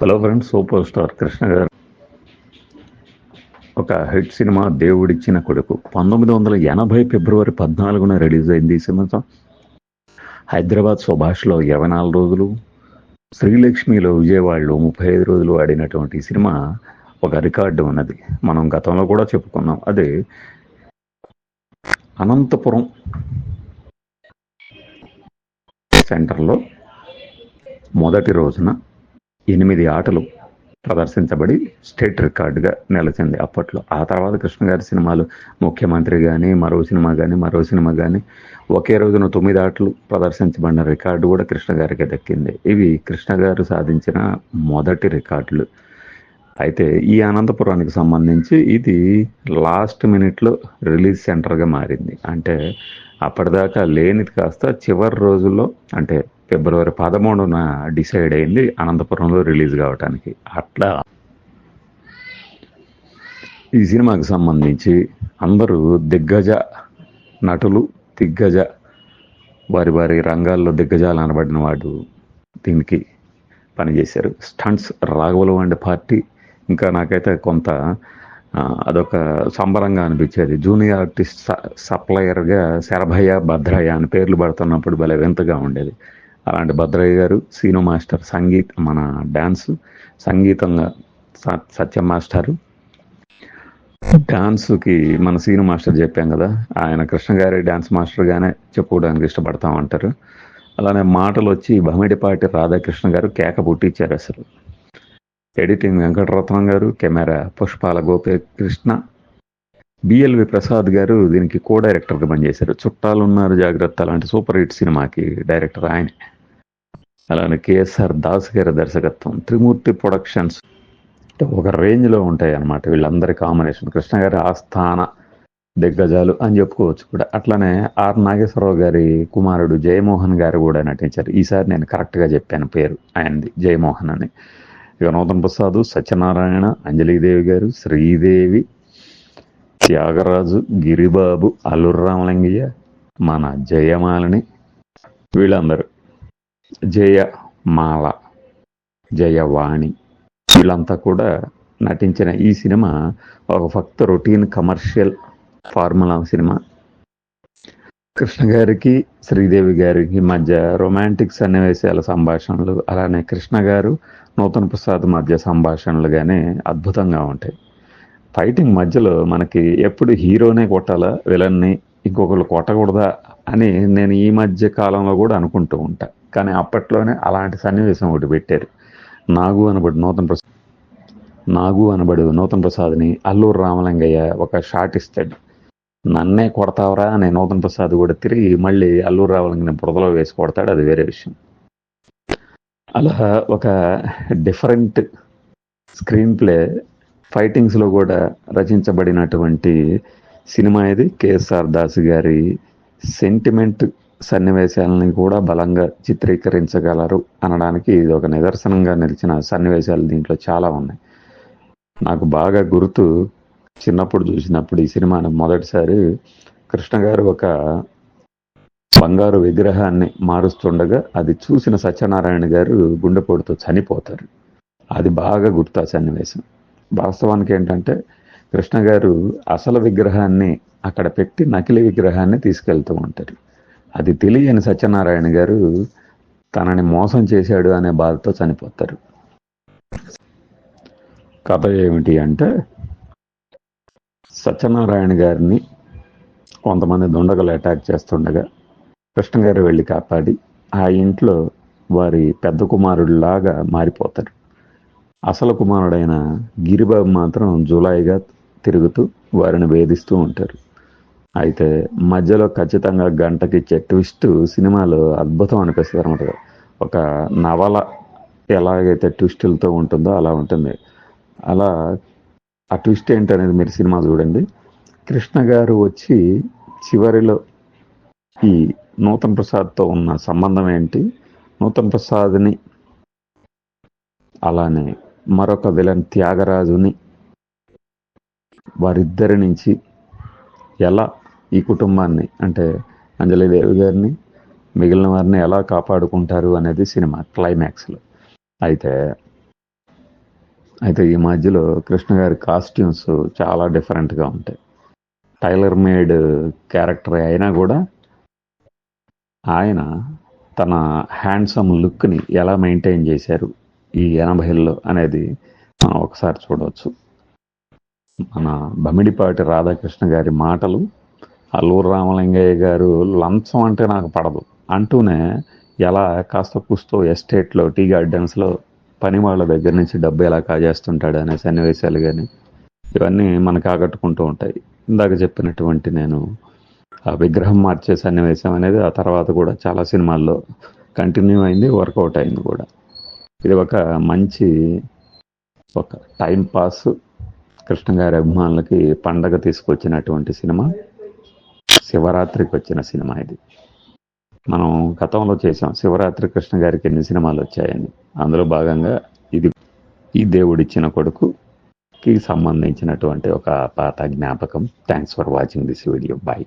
Hello friends, super star Krishna గారు ఒక hit cinema దేవుడిచ్చిన కొడుకు 1980 ఫిబ్రవరి 14న రిలీజ్ అయింది. ఈ సినిమా హైదరాబాద్ సుభాష్లో 24 రోజులు, శ్రీలక్ష్మిలో విజయవాడలో 35 రోజులు ఆడినటువంటి ఈ సినిమా ఒక రికార్డు ఉన్నది. మనం గతంలో కూడా చెప్పుకున్నాం. అదే అనంతపురం సెంటర్లో మొదటి రోజున 8 ఆటలు ప్రదర్శించబడి స్టేట్ రికార్డుగా నిలిచింది అప్పట్లో. ఆ తర్వాత కృష్ణ గారి సినిమాలు ముఖ్యమంత్రి కానీ మరో సినిమా కానీ ఒకే రోజున 9 ఆటలు ప్రదర్శించబడిన రికార్డు కూడా కృష్ణ గారికి దక్కింది. ఇవి కృష్ణ గారు సాధించిన మొదటి రికార్డులు. అయితే ఈ అనంతపురానికి సంబంధించి ఇది లాస్ట్ మినిట్లో రిలీజ్ సెంటర్గా మారింది. అంటే అప్పటిదాకా లేనిది కాస్త చివరి రోజుల్లో, అంటే ఫిబ్రవరి 13న డిసైడ్ అయింది అనంతపురంలో రిలీజ్ కావటానికి. అట్లా ఈ సినిమాకి సంబంధించి అందరూ దిగ్గజ నటులు, వారి వారి రంగాల్లో దిగ్గజాలు అనబడిన వాడు దీనికి పనిచేశారు. స్టంట్స్ రాఘవలు అండ్ పార్టీ. ఇంకా నాకైతే కొంత అదొక సంబరంగా అనిపించేది. జూనియర్ ఆర్టిస్ట్ సప్లయర్గా శరభయ్య, భద్రయ్య అని పేర్లు పడుతున్నప్పుడు భలే వింతగా ఉండేది. అలాంటి భద్రయ్య గారు, సీను మాస్టర్ మన డ్యాన్స్ సంగీతంగా సత్యం మాస్టరు, డాన్స్కి మన సీను మాస్టర్ చెప్పాం కదా, ఆయన కృష్ణ గారి డ్యాన్స్ మాస్టర్గానే చెప్పుకోవడానికి ఇష్టపడతా ఉంటారు. అలానే మాటలు వచ్చి బమిడిపాటి రాధాకృష్ణ గారు కేక పుట్టించారు అసలు. ఎడిటింగ్ వెంకటరత్నం గారు, కెమెరా పుష్పాల గోపీకృష్ణ, బిఎల్వి ప్రసాద్ గారు దీనికి కో డైరెక్టర్గా పనిచేశారు. చుట్టాలున్నారు జాగ్రత్త లాంటి సూపర్ హిట్ సినిమాకి డైరెక్టర్ ఆయన. అలానే కేఎస్ఆర్ దాస్ గారి దర్శకత్వం, త్రిమూర్తి ప్రొడక్షన్స్. ఒక రేంజ్లో ఉంటాయి అన్నమాట వీళ్ళందరి కాంబినేషన్. కృష్ణ గారి ఆస్థాన దిగ్గజాలు అని చెప్పుకోవచ్చు కూడా. అట్లానే ఆర్ నాగేశ్వరరావు గారి కుమారుడు జయమోహన్ గారు కూడా నటించారు. ఈసారి నేను కరెక్ట్గా చెప్పాను పేరు ఆయనది, జయమోహన్ అని. ఇక నూతన్ ప్రసాద్, సత్యనారాయణ, అంజలీదేవి గారు, శ్రీదేవి, త్యాగరాజు, గిరిబాబు, అల్లూరు రామలింగయ్య, మన జయమాలని, వీళ్ళందరూ, జయమాల, జయవాణి, వీళ్ళంతా కూడా నటించిన ఈ సినిమా ఒక ఫక్త రొటీన్ కమర్షియల్ ఫార్ములా సినిమా. కృష్ణ గారికి శ్రీదేవి గారికి మధ్య రొమాంటిక్ సన్నివేశాల సంభాషణలు, అలానే కృష్ణ గారు నూతన్ ప్రసాద్ మధ్య సంభాషణలు కానీ అద్భుతంగా ఉంటాయి. ఫైటింగ్ మధ్యలో మనకి ఎప్పుడు హీరోనే కొట్టాలా, విలన్ని ఇంకొకరు కొట్టకూడదా అని నేను ఈ మధ్య కాలంలో కూడా అనుకుంటూ ఉంటా. కానీ అప్పట్లోనే అలాంటి సన్నివేశం ఒకటి పెట్టారు. నాగు అనబడు నూతన్ ప్రసాద్ని అల్లూరు రామలింగయ్య ఒక షాట్ ఇస్తాడు. నన్నే కొడతావరా అనే నూతన్ ప్రసాద్ కూడా తిరిగి మళ్ళీ అల్లూరు రామలింగని బురదలో వేసి కొడతాడు. అది వేరే విషయం. అలా ఒక డిఫరెంట్ స్క్రీన్ ప్లే ఫైటింగ్స్లో కూడా రచించబడినటువంటి సినిమా ఇది. కేఎస్ఆర్ దాస్ గారి సెంటిమెంట్ సన్నివేశాలని కూడా బలంగా చిత్రీకరించగలరు అనడానికి ఇది ఒక నిదర్శనంగా నిలిచిన సన్నివేశాలు దీంట్లో చాలా ఉన్నాయి. నాకు బాగా గుర్తు, చిన్నప్పుడు చూసినప్పుడు ఈ సినిమాను మొదటిసారి కృష్ణ గారు ఒక బంగారు విగ్రహాన్ని మారుస్తుండగా అది చూసిన సత్యనారాయణ గారు గుండెపోటుతో చనిపోతారు. అది బాగా గుర్తు ఆ సన్నివేశం. వాస్తవానికి ఏంటంటే కృష్ణ గారు అసలు విగ్రహాన్ని అక్కడ పెట్టి నకిలీ విగ్రహాన్ని తీసుకెళ్తూ ఉంటారు. అది తెలియని సత్యనారాయణ గారు తనని మోసం చేశాడు అనే బాధతో చనిపోతారు. కథ ఏమిటి అంటే, సత్యనారాయణ గారిని కొంతమంది దుండగులు అటాక్ చేస్తుండగా కృష్ణ గారు వెళ్ళి కాపాడి ఆ ఇంట్లో వారి పెద్ద కుమారుడిలాగా మారిపోతారు. అసలు కుమారుడైన గిరిబాబు మాత్రం జులాయిగా తిరుగుతూ వారిని వేధిస్తూ ఉంటారు. అయితే మధ్యలో ఖచ్చితంగా గంటకి ట్విస్ట్ సినిమాలో అద్భుతం అనిపిస్తుంది అనమాట. ఒక నవల ఎలాగైతే ట్విస్టులతో ఉంటుందో అలా ఉంటుంది. అలా ఆ ట్విస్ట్ ఏంటనేది మీరు సినిమా చూడండి. కృష్ణ గారు వచ్చి చివరిలో ఈ నూతన్ ప్రసాద్తో ఉన్న సంబంధం ఏంటి, నూతన్ ప్రసాద్ని అలానే మరొక విలన్ త్యాగరాజుని, వారిద్దరి నుంచి ఎలా ఈ కుటుంబాన్ని, అంటే అంజలీదేవి గారిని, మిగిలిన వారిని ఎలా కాపాడుకుంటారు అనేది సినిమా క్లైమాక్స్లో. అయితే అయితే ఈ మధ్యలో కృష్ణ గారి కాస్ట్యూమ్స్ చాలా డిఫరెంట్గా ఉంటాయి. టైలర్ మేడ్ క్యారెక్టర్ అయినా కూడా ఆయన తన హ్యాండ్సమ్ లుక్ని ఎలా మెయింటైన్ చేశారు ఈ 80ల్లో అనేది మనం ఒకసారి చూడవచ్చు. మన బమిడిపాటి రాధాకృష్ణ గారి మాటలు, అల్లూరు రామలింగయ్య గారు లంచం అంటే నాకు పడదు అంటూనే ఎలా కాస్త కూస్తో ఎస్టేట్లో టీ గార్డెన్స్లో పని వాళ్ళ దగ్గర నుంచి డబ్బు ఎలా కాజేస్తుంటాడు అనే సన్నివేశాలు కానీ ఇవన్నీ మనకు ఆకట్టుకుంటూ ఉంటాయి. ఇందాక చెప్పినటువంటి నేను ఆ విగ్రహం మార్చే సన్నివేశం అనేది ఆ తర్వాత కూడా చాలా సినిమాల్లో కంటిన్యూ అయింది, వర్కౌట్ అయింది కూడా. ఇది ఒక మంచి ఒక టైం పాస్, కృష్ణ గారి అభిమానులకి పండగ తీసుకొచ్చినటువంటి సినిమా, శివరాత్రికి వచ్చిన సినిమా ఇది. మనం గతంలో చేసాం శివరాత్రి కృష్ణ గారికి ఎన్ని సినిమాలు వచ్చాయని. అందులో భాగంగా ఇది ఈ దేవుడిచ్చిన కొడుకుకి సంబంధించినటువంటి ఒక పాత జ్ఞాపకం. Thanks for watching this video. Bye.